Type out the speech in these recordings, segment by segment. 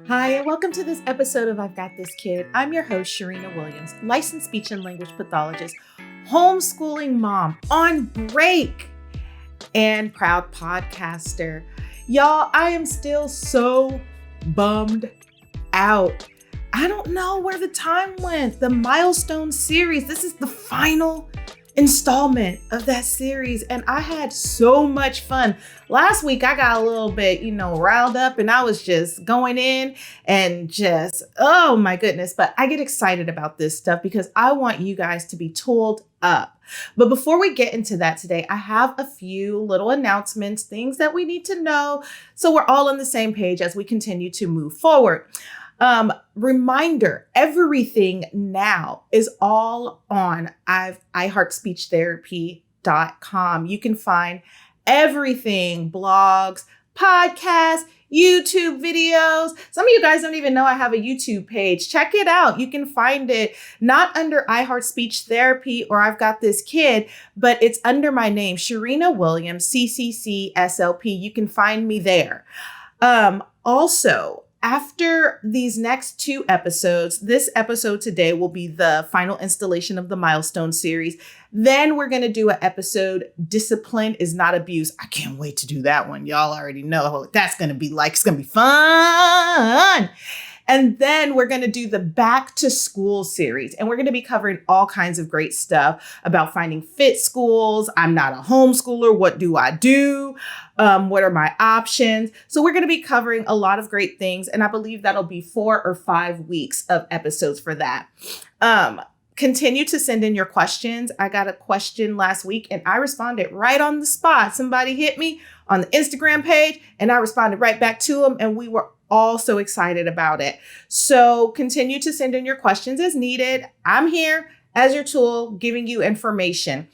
Hi, and welcome to this episode of I've Got This Kid. I'm your host, Cherina Williams, licensed speech and language pathologist, homeschooling mom on break, and proud podcaster. Y'all, I am still so bummed out. I don't know where the time went. The Milestone series, this is the final installment of that series, and I had so much fun. Last week I got a little bit, riled up, and I was just going in and just, oh my goodness. But I get excited about this stuff because I want you guys to be tooled up. But before we get into that today, I have a few little announcements, things that we need to know so we're all on the same page as we continue to move forward. Reminder, everything now is all on iHeartSpeechTherapy.com. You can find everything, blogs, podcasts, YouTube videos. Some of you guys don't even know I have a YouTube page. Check it out. You can find it not under iHeart Speech Therapy or I've Got This Kid, but it's under my name, Cherina Williams, CCCSLP. You can find me there. Also, after these next two episodes, this episode today will be the final installation of the Milestone series. Then we're going to do an episode, Discipline is Not Abuse. I can't wait to do that one. Y'all already know what that's going to be like. It's going to be fun. And then we're going to do the Back to School series. And we're going to be covering all kinds of great stuff about finding fit schools. I'm not a homeschooler. What do I do? What are my options? So we're going to be covering a lot of great things. And I believe that'll be 4 or 5 weeks of episodes for that. Continue to send in your questions. I got a question last week and I responded right on the spot. Somebody hit me on the Instagram page and I responded right back to them. And we were all so excited about it. So continue to send in your questions as needed. I'm here as your tool, giving you information.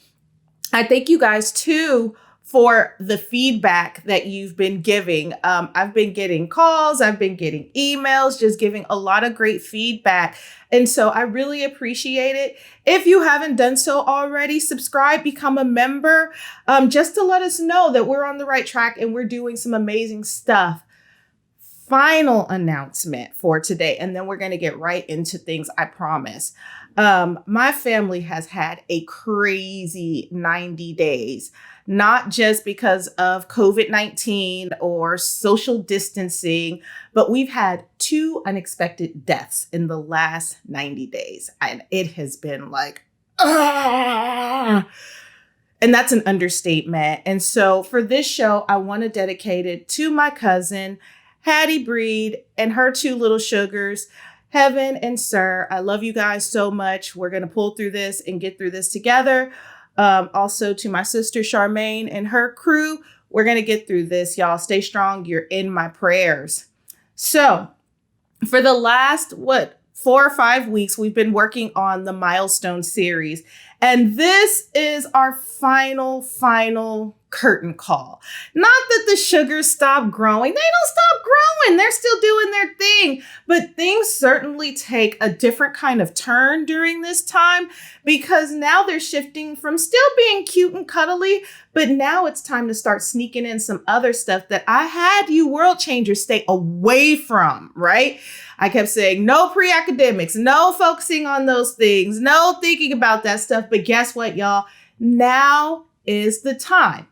I thank you guys too for the feedback that you've been giving. I've been getting calls, I've been getting emails, just giving a lot of great feedback. And so I really appreciate it. If you haven't done so already, subscribe, become a member, just to let us know that we're on the right track and we're doing some amazing stuff. Final announcement for today, and then we're going to get right into things, I promise. My family has had a crazy 90 days, not just because of COVID-19 or social distancing, but we've had 2 unexpected deaths in the last 90 days. And it has been like, and that's an understatement. And so for this show, I want to dedicate it to my cousin, Hattie Breed, and her 2 little sugars, Heaven and Sir. I love you guys so much. We're going to pull through this and get through this together. Also to my sister, Charmaine, and her crew. We're going to get through this, y'all. Stay strong. You're in my prayers. So for the last, 4 or 5 weeks, we've been working on the Milestone series. And this is our final curtain call. Not that the sugars stop growing. They don't stop growing. They're still doing their thing. But things certainly take a different kind of turn during this time because now they're shifting from still being cute and cuddly, but now it's time to start sneaking in some other stuff that I had you world changers stay away from, right? I kept saying no pre-academics, no focusing on those things, no thinking about that stuff. But guess what, y'all? Now is the time.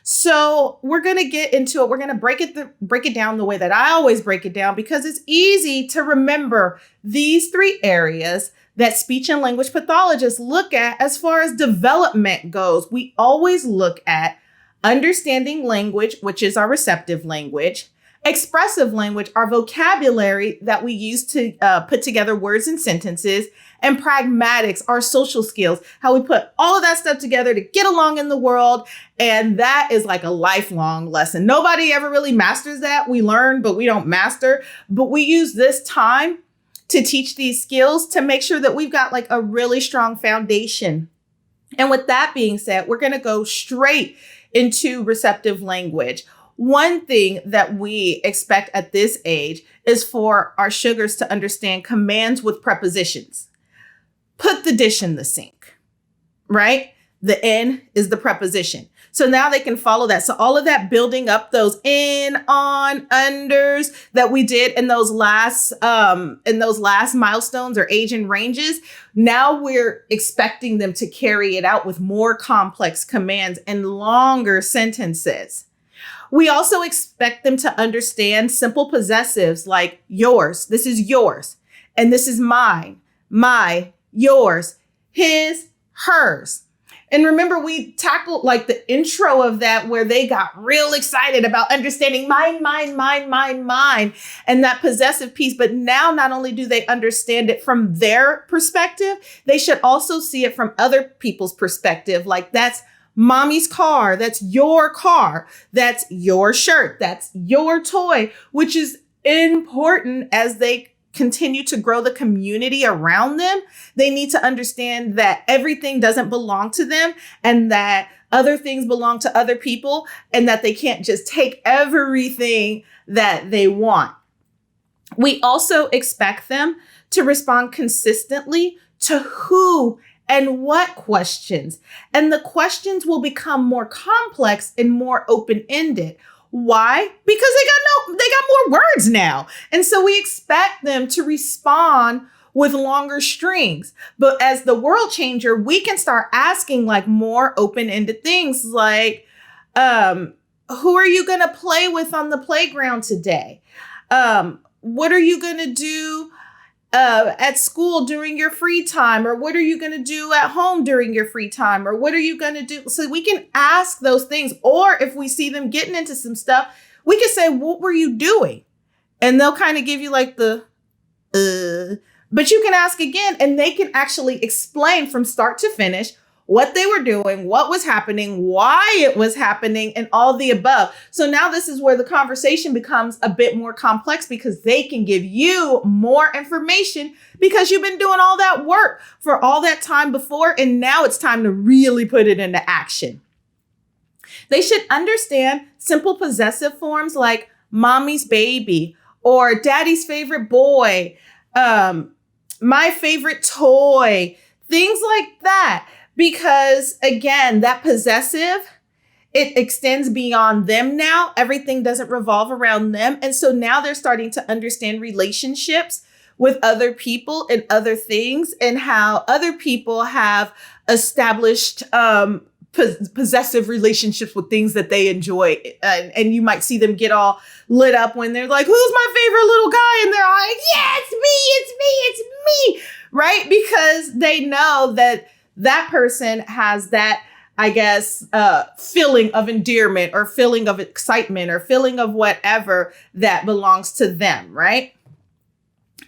So we're going to get into it. We're going to break it down the way that I always break it down because it's easy to remember these 3 areas that speech and language pathologists look at as far as development goes. We always look at understanding language, which is our receptive language, expressive language, our vocabulary that we use to put together words and sentences, and pragmatics, our social skills, how we put all of that stuff together to get along in the world. And that is like a lifelong lesson. Nobody ever really masters that. We learn, but we don't master. But we use this time to teach these skills to make sure that we've got like a really strong foundation. And with that being said, we're going to go straight into receptive language. One thing that we expect at this age is for our sugars to understand commands with prepositions. Put the dish in the sink, right? The N is the preposition. So now they can follow that. So all of that building up those in, on, unders that we did in those last milestones or age and ranges. Now we're expecting them to carry it out with more complex commands and longer sentences. We also expect them to understand simple possessives like yours. This is yours. And this is mine, my, yours, his, hers. And remember, we tackled like the intro of that where they got real excited about understanding mine, mine, mine, mine, mine, and that possessive piece. But now not only do they understand it from their perspective, they should also see it from other people's perspective. Like that's mommy's car, that's your car, that's your shirt, that's your toy, which is important as they continue to grow the community around them. They need to understand that everything doesn't belong to them and that other things belong to other people and that they can't just take everything that they want. We also expect them to respond consistently to who and what questions. And the questions will become more complex and more open-ended. Why? Because they got more words now. And so we expect them to respond with longer strings. But as the world changer, we can start asking like more open-ended things like, who are you going to play with on the playground today? What are you going to do at school during your free time? Or what are you going to do at home during your free time? Or what are you going to do? So we can ask those things. Or if we see them getting into some stuff, we can say, what were you doing? And they'll kind of give you like but you can ask again and they can actually explain from start to finish what they were doing, what was happening, why it was happening, and all the above. So now this is where the conversation becomes a bit more complex because they can give you more information because you've been doing all that work for all that time before, and now it's time to really put it into action. They should understand simple possessive forms like mommy's baby or daddy's favorite boy, my favorite toy, things like that. Because again, that possessive, it extends beyond them now. Everything doesn't revolve around them. And so now they're starting to understand relationships with other people and other things and how other people have established possessive relationships with things that they enjoy. And you might see them get all lit up when they're like, who's my favorite little guy? And they're like, yeah, it's me, right? Because they know that that person has that, I guess, feeling of endearment or feeling of excitement or feeling of whatever that belongs to them, right?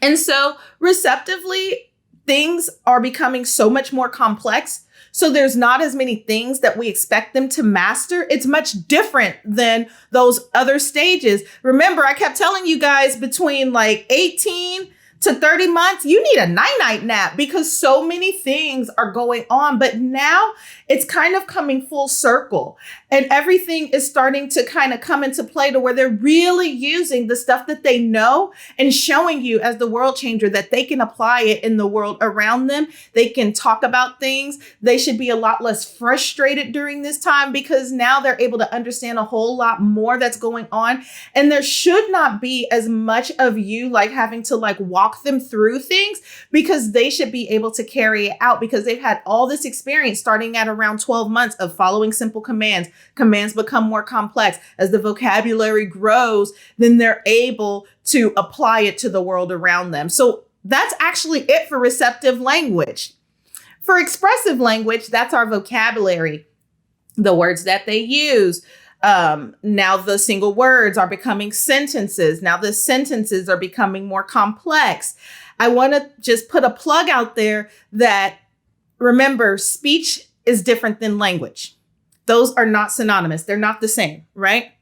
And so receptively, things are becoming so much more complex. So there's not as many things that we expect them to master. It's much different than those other stages. Remember, I kept telling you guys between like 18 to 30 months, you need a night nap because so many things are going on. But now it's kind of coming full circle and everything is starting to kind of come into play to where they're really using the stuff that they know and showing you as the world changer that they can apply it in the world around them. They can talk about things. They should be a lot less frustrated during this time because now they're able to understand a whole lot more that's going on. And there should not be as much of you like having to like walk them through things because they should be able to carry it out because they've had all this experience starting at around 12 months of following simple commands. Commands become more complex. As the vocabulary grows, then they're able to apply it to the world around them. So that's actually it for receptive language. For expressive language, that's our vocabulary, the words that they use. Now the single words are becoming sentences. Now the sentences are becoming more complex. I want to just put a plug out there that remember, speech is different than language. Those are not synonymous. They're not the same, right?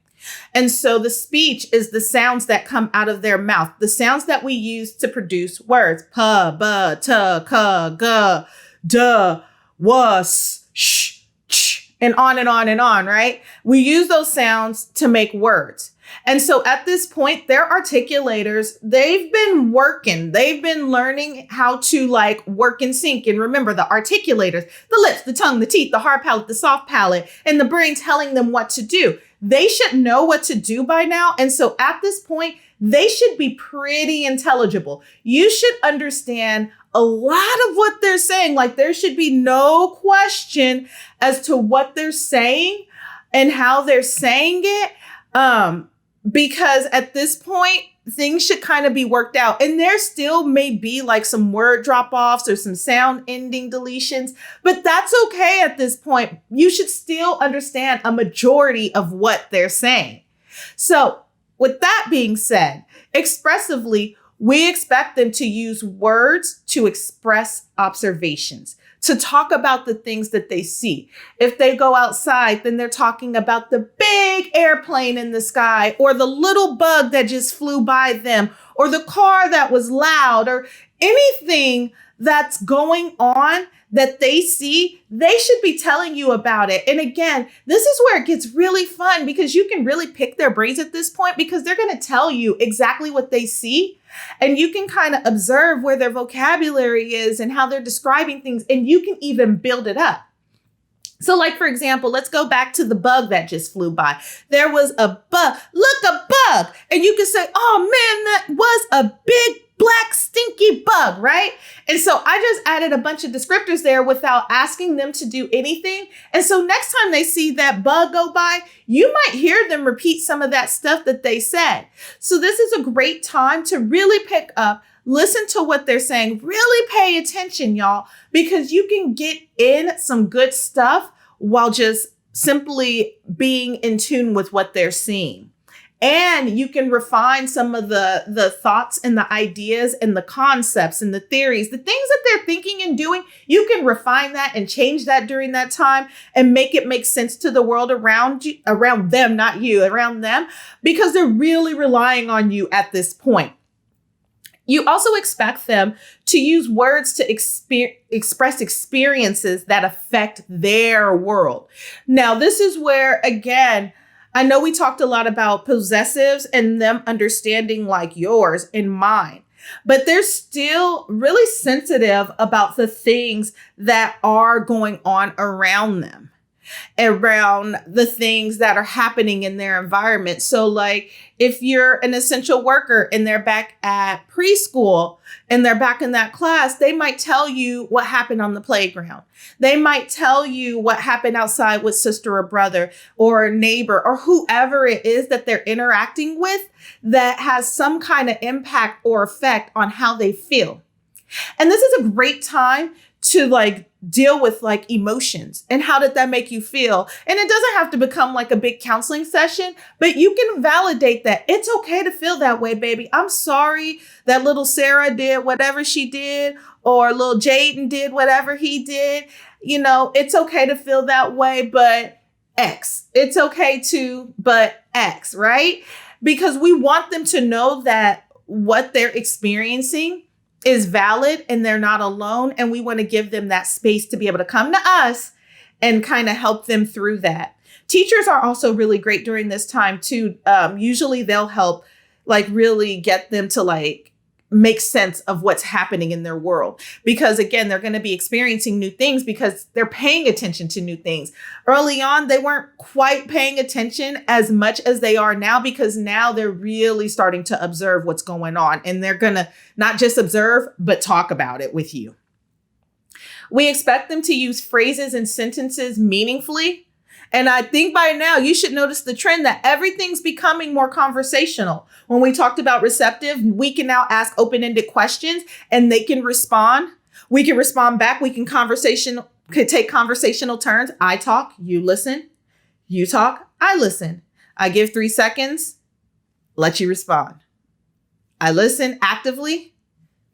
And so the speech is the sounds that come out of their mouth, the sounds that we use to produce words. Pa, ba, ta, ka, ga, da, was, sh, ch, and on and on and on, right? We use those sounds to make words. And so at this point, their articulators, they've been working. They've been learning how to like work in sync. And remember, the articulators, the lips, the tongue, the teeth, the hard palate, the soft palate, and the brain telling them what to do. They should know what to do by now. And so at this point, they should be pretty intelligible. You should understand a lot of what they're saying. Like there should be no question as to what they're saying and how they're saying it. Because at this point, things should kind of be worked out. And there still may be like some word drop-offs or some sound ending deletions, but that's okay at this point. You should still understand a majority of what they're saying. So with that being said, expressively, we expect them to use words to express observations, to talk about the things that they see. If they go outside, then they're talking about the big airplane in the sky, or the little bug that just flew by them, or the car that was loud, or anything that's going on that they see. They should be telling you about it. And again, this is where it gets really fun, because you can really pick their brains at this point, because they're going to tell you exactly what they see. And you can kind of observe where their vocabulary is and how they're describing things, and you can even build it up. So like, for example, let's go back to the bug that just flew by. There was a bug. Look, a bug. And you can say, oh man, that was a big black stinky bug, right? And so I just added a bunch of descriptors there without asking them to do anything. And so next time they see that bug go by, you might hear them repeat some of that stuff that they said. So this is a great time to really pick up, listen to what they're saying, really pay attention, y'all, because you can get in some good stuff while just simply being in tune with what they're seeing. And you can refine some of the thoughts and the ideas and the concepts and the theories, the things that they're thinking and doing. You can refine that and change that during that time and make it make sense to the world around you, around them, not you, around them, because they're really relying on you at this point. You also expect them to use words to express experiences that affect their world. Now, this is where, again, I know we talked a lot about possessives and them understanding like yours and mine, but they're still really sensitive about the things that are going on around them, around the things that are happening in their environment. So like if you're an essential worker and they're back at preschool and they're back in that class, they might tell you what happened on the playground. They might tell you what happened outside with sister or brother or a neighbor or whoever it is that they're interacting with that has some kind of impact or effect on how they feel. And this is a great time to like deal with like emotions and how did that make you feel? And it doesn't have to become like a big counseling session, but you can validate that it's okay to feel that way, baby. I'm sorry that little Sarah did whatever she did, or little Jaden did whatever he did. You know, it's okay to feel that way, but X. It's okay to, but X, right? Because we want them to know that what they're experiencing is valid and they're not alone. And we want to give them that space to be able to come to us and kind of help them through that. Teachers are also really great during this time too. Usually they'll help like really get them to like make sense of what's happening in their world. Because again, they're going to be experiencing new things because they're paying attention to new things. Early on, they weren't quite paying attention as much as they are now, because now they're really starting to observe what's going on. And they're going to not just observe, but talk about it with you. We expect them to use phrases and sentences meaningfully. And I think by now you should notice the trend that everything's becoming more conversational. When we talked about receptive, we can now ask open-ended questions and they can respond. We can respond back. We can take conversational turns. I talk, you listen. You talk, I listen. I give 3 seconds, let you respond. I listen actively,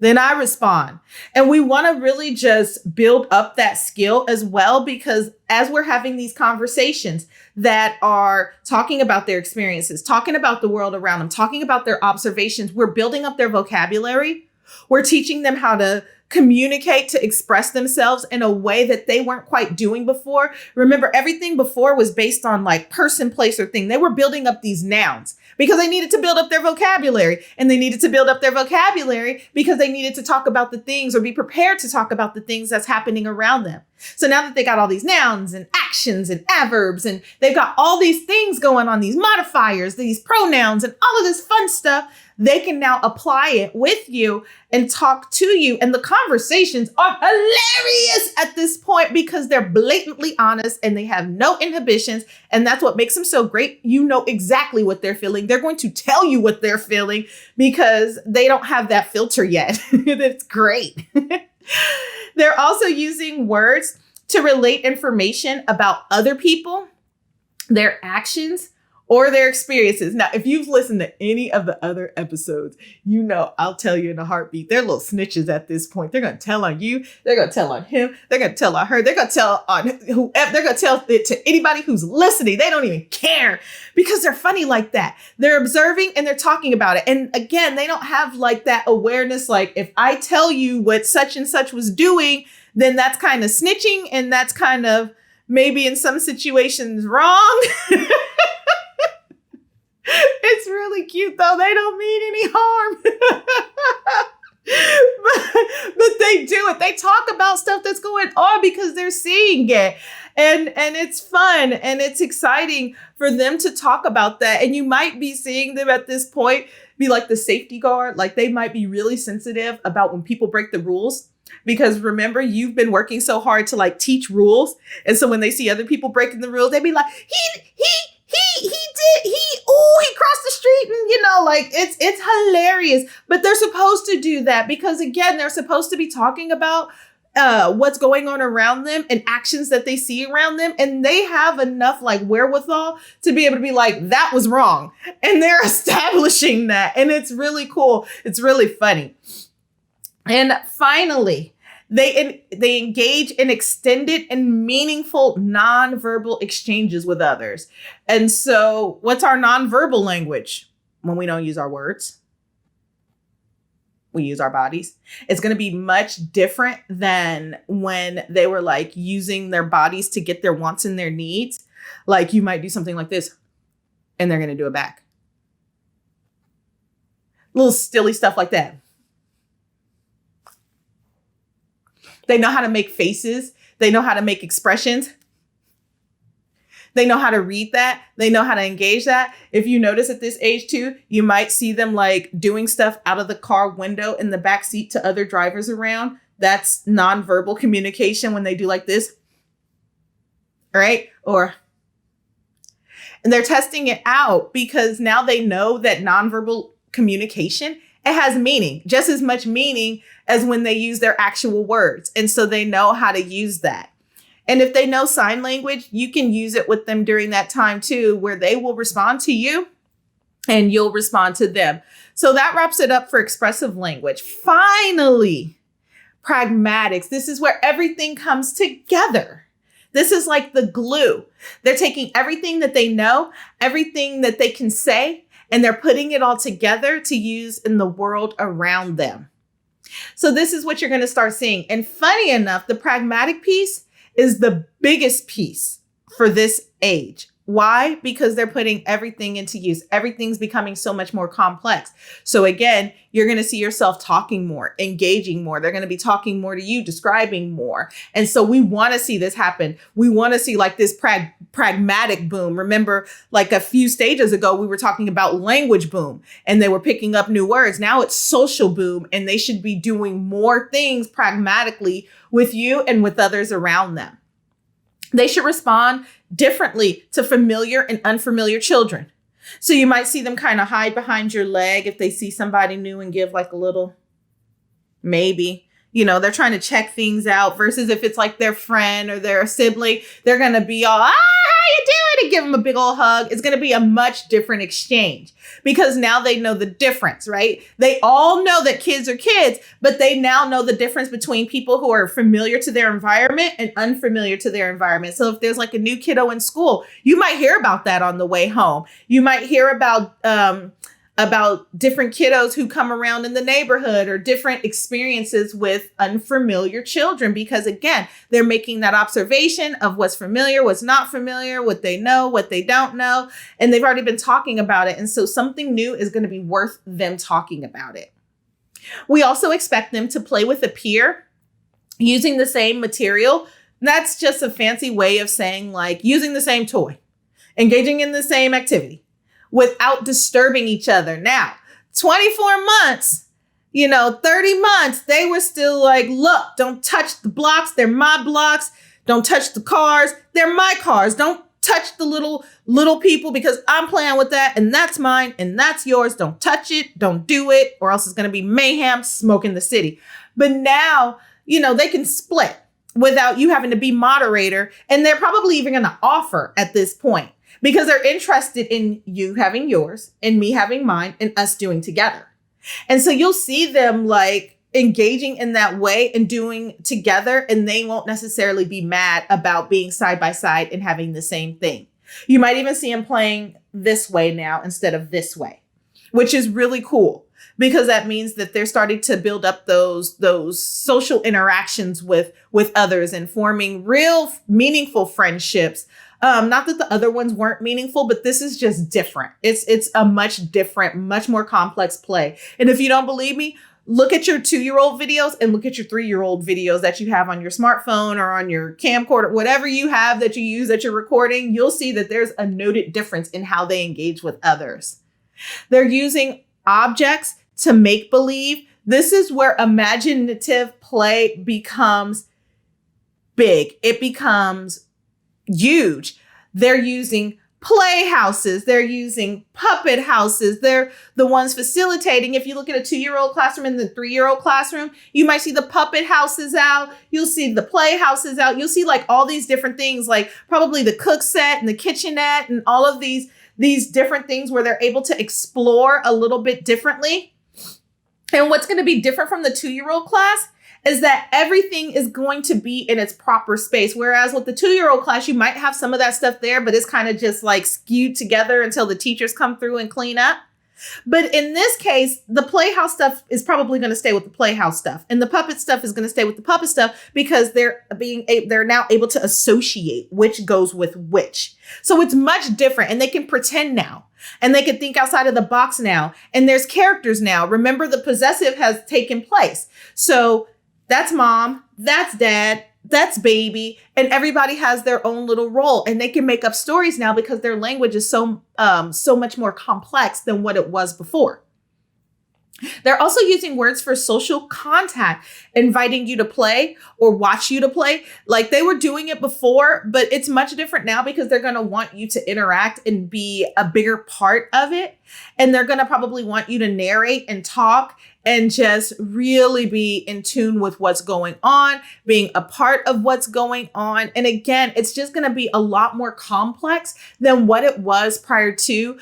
then I respond. And we want to really just build up that skill as well, because as we're having these conversations that are talking about their experiences, talking about the world around them, talking about their observations, we're building up their vocabulary. We're teaching them how to communicate, to express themselves in a way that they weren't quite doing before. Remember, everything before was based on like person, place, or thing. They were building up these nouns because they needed to build up their vocabulary, and they needed to build up their vocabulary because they needed to talk about the things or be prepared to talk about the things that's happening around them. So now that they got all these nouns and actions and adverbs, and they've got all these things going on, these modifiers, these pronouns, and all of this fun stuff, they can now apply it with you and talk to you. And the conversations are hilarious at this point because they're blatantly honest and they have no inhibitions. And that's what makes them so great. You know exactly what they're feeling. They're going to tell you what they're feeling because they don't have that filter yet. That's great. They're also using words to relate information about other people, their actions, or their experiences. Now, if you've listened to any of the other episodes, you know I'll tell you in a heartbeat. They're little snitches at this point. They're going to tell on you. They're going to tell on him. They're going to tell on her. They're going to tell on whoever. They're going to tell it to anybody who's listening. They don't even care because they're funny like that. They're observing and they're talking about it. And again, they don't have like that awareness. Like if I tell you what such and such was doing, then that's kind of snitching. And that's kind of maybe in some situations wrong. It's really cute, though. They don't mean any harm. but they do it. They talk about stuff that's going on because they're seeing it. And it's fun and it's exciting for them to talk about that. And you might be seeing them at this point be like the safety guard. Like they might be really sensitive about when people break the rules. Because remember, you've been working so hard to like teach rules. And so when they see other people breaking the rules, they'd be like, he crossed the street, and you know, like it's hilarious. But they're supposed to do that because again, they're supposed to be talking about what's going on around them and actions that they see around them. And they have enough like wherewithal to be able to be like, that was wrong. And they're establishing that. And it's really cool. It's really funny. And finally, they engage in extended and meaningful nonverbal exchanges with others. And so what's our nonverbal language? When we don't use our words, we use our bodies. It's going to be much different than when they were like using their bodies to get their wants and their needs. Like you might do something like this and they're going to do it back. Little stilly stuff like that. They know how to make faces. They know how to make expressions. They know how to read that. They know how to engage that. If you notice at this age too, you might see them like doing stuff out of the car window in the back seat to other drivers around. That's nonverbal communication when they do like this. All right. And they're testing it out because now they know that nonverbal communication, it has meaning, just as much meaning as when they use their actual words. And so they know how to use that. And if they know sign language, you can use it with them during that time too, where they will respond to you and you'll respond to them. So that wraps it up for expressive language. Finally, pragmatics. This is where everything comes together. This is like the glue. They're taking everything that they know, everything that they can say, and they're putting it all together to use in the world around them. So this is what you're going to start seeing. And funny enough, the pragmatic piece is the biggest piece for this age. Why? Because they're putting everything into use. Everything's becoming so much more complex. So again, you're going to see yourself talking more, engaging more. They're going to be talking more to you, describing more. And so we want to see this happen. We want to see like this pragmatic boom. Remember, like a few stages ago, we were talking about language boom and they were picking up new words. Now it's social boom, and they should be doing more things pragmatically with you and with others around them. They should respond differently to familiar and unfamiliar children. So you might see them kind of hide behind your leg if they see somebody new and give like a little maybe. You know, they're trying to check things out versus if it's like their friend or their sibling, they're going to be all, how you doing? And give them a big old hug. It's going to be a much different exchange because now they know the difference, right? They all know that kids are kids, but they now know the difference between people who are familiar to their environment and unfamiliar to their environment. So if there's like a new kiddo in school, you might hear about that on the way home. You might hear about, about different kiddos who come around in the neighborhood or different experiences with unfamiliar children. Because again, they're making that observation of what's familiar, what's not familiar, what they know, what they don't know. And they've already been talking about it. And so something new is going to be worth them talking about it. We also expect them to play with a peer using the same material. That's just a fancy way of saying like using the same toy, engaging in the same activity without disturbing each other. Now, 24 months, 30 months, they were still like, look, don't touch the blocks. They're my blocks. Don't touch the cars. They're my cars. Don't touch the little people because I'm playing with that and that's mine and that's yours. Don't touch it. Don't do it or else it's going to be mayhem, smoke in the city. But now, they can split without you having to be moderator. And they're probably even going to offer at this point because they're interested in you having yours and me having mine and us doing together. And so you'll see them like engaging in that way and doing together, and they won't necessarily be mad about being side by side and having the same thing. You might even see them playing this way now instead of this way, which is really cool because that means that they're starting to build up those social interactions with others and forming real meaningful friendships. Not that the other ones weren't meaningful, but this is just different. It's a much different, much more complex play. And if you don't believe me, look at your 2-year-old videos and look at your 3-year-old videos that you have on your smartphone or on your camcorder, whatever you have that you use that you're recording. You'll see that there's a noted difference in how they engage with others. They're using objects to make believe. This is where imaginative play becomes big. It becomes huge. They're using playhouses. They're using puppet houses. They're the ones facilitating. If you look at a 2-year-old classroom and the 3-year-old classroom, you might see the puppet houses out. You'll see the playhouses out. You'll see like all these different things, like probably the cook set and the kitchenette and all of these different things where they're able to explore a little bit differently. And what's going to be different from the 2-year-old class is that everything is going to be in its proper space. Whereas with the 2-year-old class, you might have some of that stuff there, but it's kind of just like skewed together until the teachers come through and clean up. But in this case, the playhouse stuff is probably going to stay with the playhouse stuff. And the puppet stuff is going to stay with the puppet stuff because they're now able to associate which goes with which. So it's much different and they can pretend now. And they can think outside of the box now. And there's characters now. Remember, the possessive has taken place. So that's mom, that's dad, that's baby, and everybody has their own little role, and they can make up stories now because their language is so much more complex than what it was before. They're also using words for social contact, inviting you to play or watch you to play. Like they were doing it before, but it's much different now because they're going to want you to interact and be a bigger part of it. And they're going to probably want you to narrate and talk and just really be in tune with what's going on, being a part of what's going on. And again, it's just going to be a lot more complex than what it was prior to.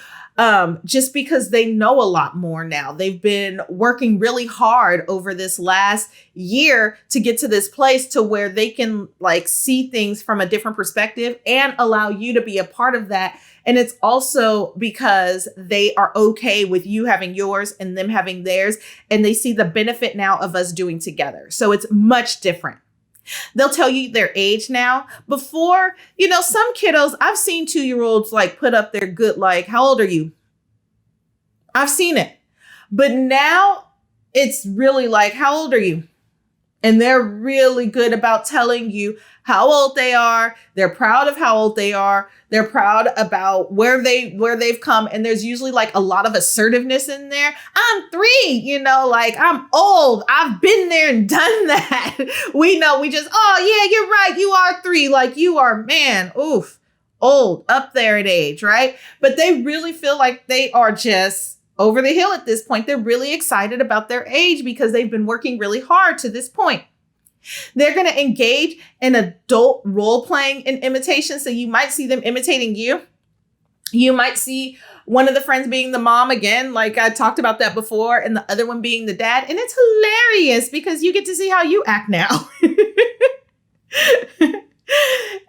Just because they know a lot more now. They've been working really hard over this last year to get to this place to where they can like see things from a different perspective and allow you to be a part of that. And it's also because they are okay with you having yours and them having theirs. And they see the benefit now of us doing together. So it's much different. They'll tell you their age now. Before, some kiddos, I've seen 2-year-olds like put up their good, like, how old are you? I've seen it. But now it's really like, how old are you? And they're really good about telling you how old they are. They're proud of how old they are. They're proud about where they've come. And there's usually like a lot of assertiveness in there. I'm 3, like I'm old. I've been there and done that. We know we just, oh yeah, you're right. You are 3. Like you are, man, oof, old, up there in age, right? But they really feel like they are just over the hill at this point. They're really excited about their age because they've been working really hard to this point. They're going to engage in adult role playing and imitation. So you might see them imitating you. You might see one of the friends being the mom again, like I talked about that before, and the other one being the dad. And it's hilarious because you get to see how you act now.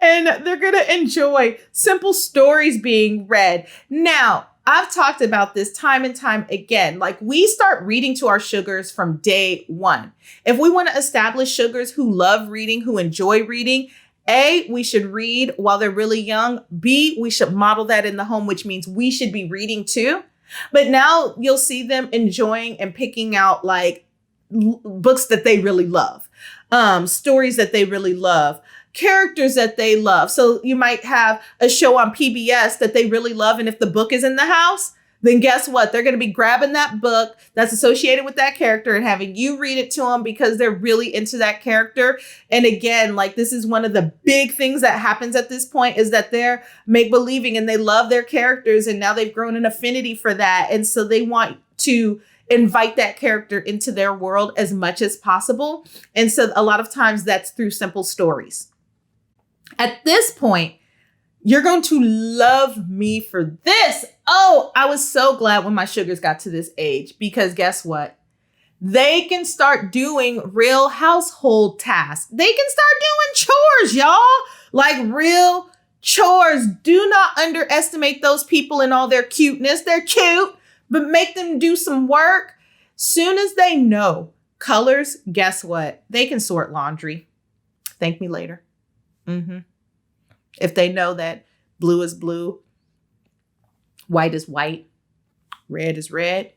And they're going to enjoy simple stories being read. Now, I've talked about this time and time again. Like, we start reading to our sugars from day one. If we want to establish sugars who love reading, who enjoy reading, A, we should read while they're really young. B, we should model that in the home, which means we should be reading too. But now you'll see them enjoying and picking out like books that they really love, stories that they really love, characters that they love. So you might have a show on PBS that they really love. And if the book is in the house, then guess what? They're going to be grabbing that book that's associated with that character and having you read it to them because they're really into that character. And again, like, this is one of the big things that happens at this point, is that they're make-believing and they love their characters. And now they've grown an affinity for that. And so they want to invite that character into their world as much as possible. And so a lot of times that's through simple stories. At this point, you're going to love me for this. Oh, I was so glad when my sugars got to this age, because guess what? They can start doing real household tasks. They can start doing chores, y'all. Like real chores. Do not underestimate those people and all their cuteness. They're cute, but make them do some work. Soon as they know colors, guess what? They can sort laundry. Thank me later. If they know that blue is blue, white is white, red is red,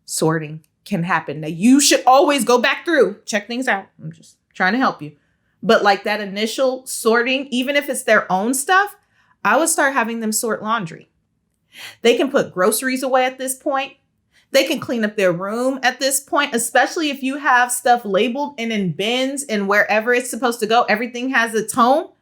sorting can happen. Now, you should always go back through, check things out. I'm just trying to help you. But like that initial sorting, even if it's their own stuff, I would start having them sort laundry. They can put groceries away at this point. They can clean up their room at this point, especially if you have stuff labeled and in bins and wherever it's supposed to go, everything has its home.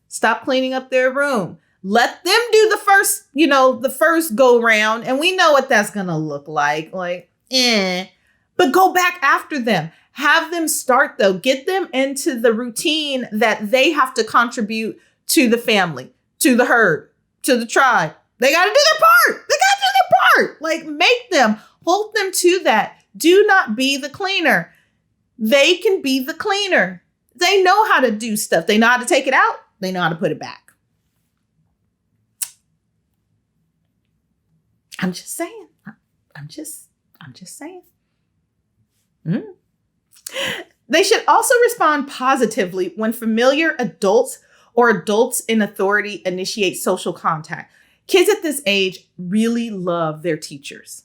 Stop cleaning up their room. Let them do the first go round. And we know what that's going to look like. But go back after them. Have them start, though. Get them into the routine that they have to contribute to the family, to the herd, to the tribe. They got to do their part. They got to do their part. Like, make them, hold them to that. Do not be the cleaner. They can be the cleaner. They know how to do stuff. They know how to take it out. They know how to put it back. I'm just saying. I'm just saying. They should also respond positively when familiar adults or adults in authority initiate social contact. Kids at this age really love their teachers.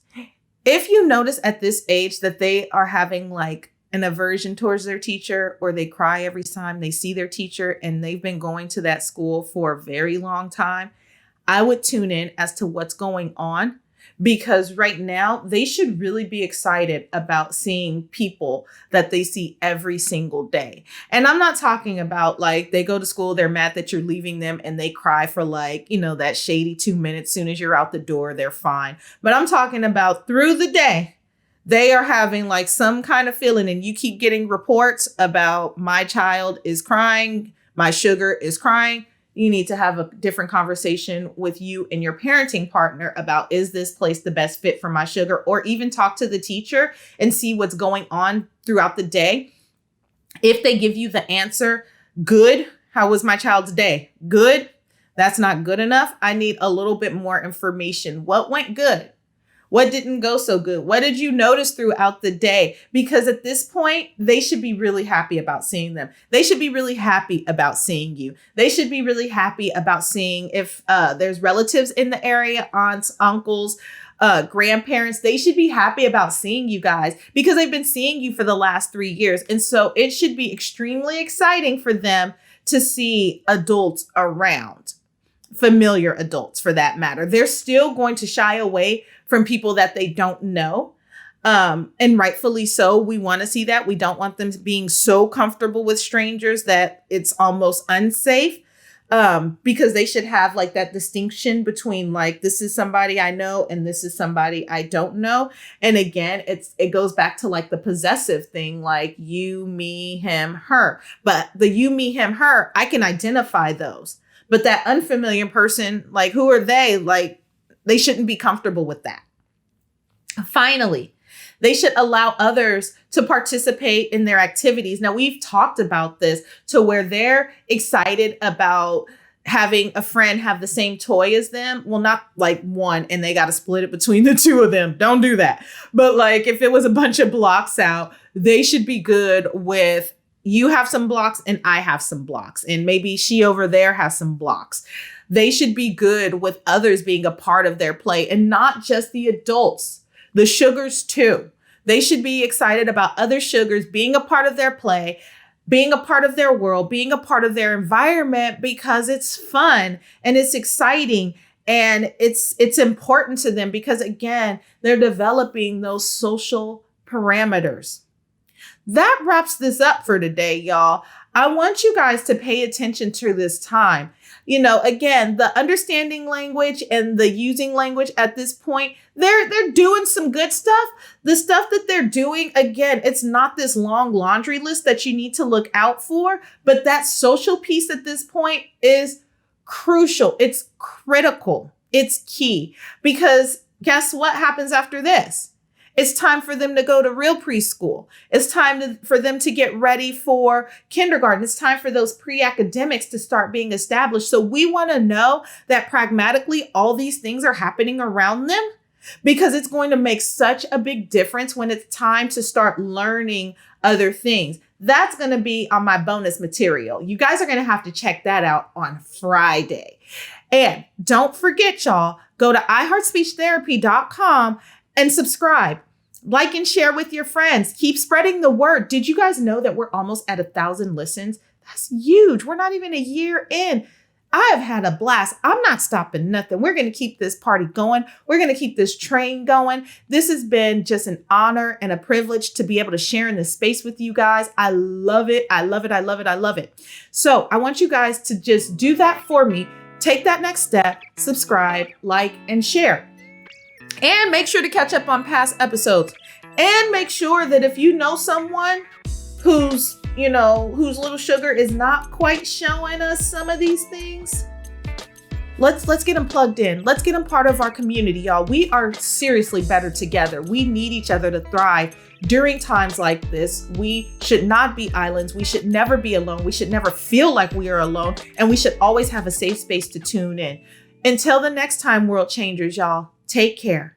If you notice at this age that they are having like an aversion towards their teacher, or they cry every time they see their teacher and they've been going to that school for a very long time, I would tune in as to what's going on, because right now they should really be excited about seeing people that they see every single day. And I'm not talking about like they go to school, they're mad that you're leaving them and they cry for like, that shady 2 minutes. Soon as you're out the door, they're fine. But I'm talking about through the day. They are having like some kind of feeling, and you keep getting reports about my child is crying, my sugar is crying. You need to have a different conversation with you and your parenting partner about, is this place the best fit for my sugar? Or even talk to the teacher and see what's going on throughout the day. If they give you the answer, good, how was my child's day? Good, that's not good enough. I need a little bit more information. What went good? What didn't go so good? What did you notice throughout the day? Because at this point, they should be really happy about seeing them. They should be really happy about seeing you. They should be really happy about seeing if there's relatives in the area, aunts, uncles, grandparents. They should be happy about seeing you guys because they've been seeing you for the last 3 years. And so it should be extremely exciting for them to see adults around, familiar adults for that matter. They're still going to shy away from people that they don't know. And rightfully so. We want to see that. We don't want them being so comfortable with strangers that it's almost unsafe. Because they should have like that distinction between like, this is somebody I know and this is somebody I don't know. And again, it goes back to like the possessive thing, like you, me, him, her. But the you, me, him, her, I can identify those. But that unfamiliar person, like who are they? Like, they shouldn't be comfortable with that. Finally, they should allow others to participate in their activities. Now, we've talked about this to where they're excited about having a friend have the same toy as them. Well, not like one and they got to split it between the two of them. Don't do that. But like if it was a bunch of blocks out, they should be good with you have some blocks and I have some blocks. And maybe she over there has some blocks. They should be good with others being a part of their play and not just the adults, the sugars too. They should be excited about other sugars being a part of their play, being a part of their world, being a part of their environment because it's fun and it's exciting and it's important to them because again, they're developing those social parameters. That wraps this up for today, y'all. I want you guys to pay attention to this time. You know, again, the understanding language and the using language at this point, they're doing some good stuff. The stuff that they're doing, again, it's not this long laundry list that you need to look out for, but that social piece at this point is crucial. It's critical. It's key because guess what happens after this? It's time for them to go to real preschool. It's time for them to get ready for kindergarten. It's time for those pre-academics to start being established. So we want to know that pragmatically all these things are happening around them because it's going to make such a big difference when it's time to start learning other things. That's going to be on my bonus material. You guys are going to have to check that out on Friday. And don't forget, y'all, go to iHeartSpeechTherapy.com and subscribe, like and share with your friends. Keep spreading the word. Did you guys know that we're almost at 1,000 listens? That's huge. We're not even a year in. I have had a blast. I'm not stopping nothing. We're going to keep this party going. We're going to keep this train going. This has been just an honor and a privilege to be able to share in this space with you guys. I love it. I love it. I love it. I love it. So I want you guys to just do that for me. Take that next step, subscribe, like, and share. And make sure to catch up on past episodes. And make sure that if you know someone whose little sugar is not quite showing us some of these things, let's get them plugged in. Let's get them part of our community, y'all. We are seriously better together. We need each other to thrive during times like this. We should not be islands. We should never be alone. We should never feel like we are alone. And we should always have a safe space to tune in. Until the next time, world changers, y'all. Take care.